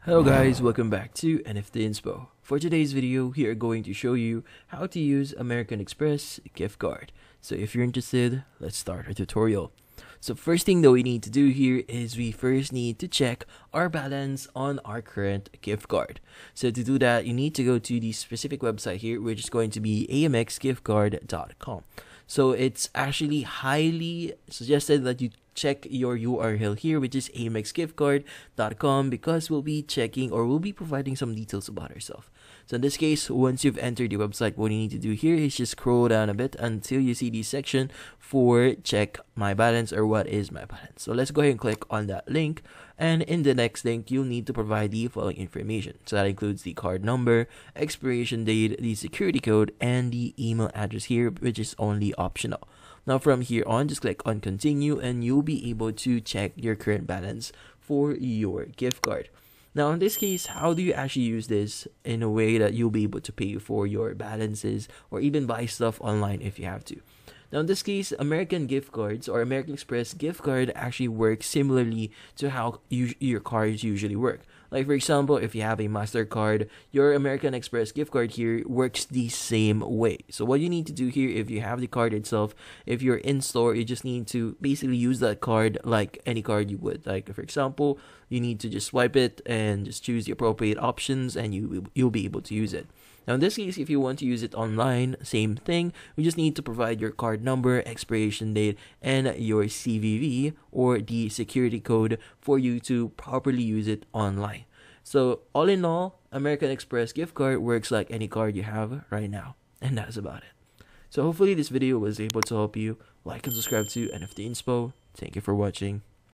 Hello guys, welcome back to NFT Inspo. For today's video, we are going to show you how to use American Express gift card. So if you're interested, let's start our tutorial. So first thing that we need to do here is we first need to check our balance on our current gift card. So to do that, you need to go to the specific website here, which is going to be amxgiftcard.com. So it's actually highly suggested that you check your URL here, which is amxgiftcard.com, because we'll be checking or we'll be providing some details about ourselves. So in this case, once you've entered the website, what you need to do here is just scroll down a bit until you see the section for check my balance or what is my balance. So let's go ahead and click on that link, and in the next link you'll need to provide the following information. So that includes the card number, expiration date, the security code, and the email address here, which is only optional. Now from here on, just click on continue and you'll be able to check your current balance for your gift card. Now in this case, how do you actually use this in a way that you'll be able to pay for your balances or even buy stuff online if you have to? Now in this case, American gift cards or American Express gift card actually works similarly to how your cards usually work. Like for example, if you have a MasterCard, your American Express gift card here works the same way. So what you need to do here, if you have the card itself, if you're in store, you just need to basically use that card like any card you would. Like for example, you need to just swipe it and just choose the appropriate options and you'll be able to use it. Now in this case, if you want to use it online, same thing. We just need to provide your card number, expiration date, and your CVV or the security code for you to properly use it online. So all in all, American Express gift card works like any card you have right now. And that's about it. So hopefully this video was able to help you. Like and subscribe to NFT Inspo. Thank you for watching.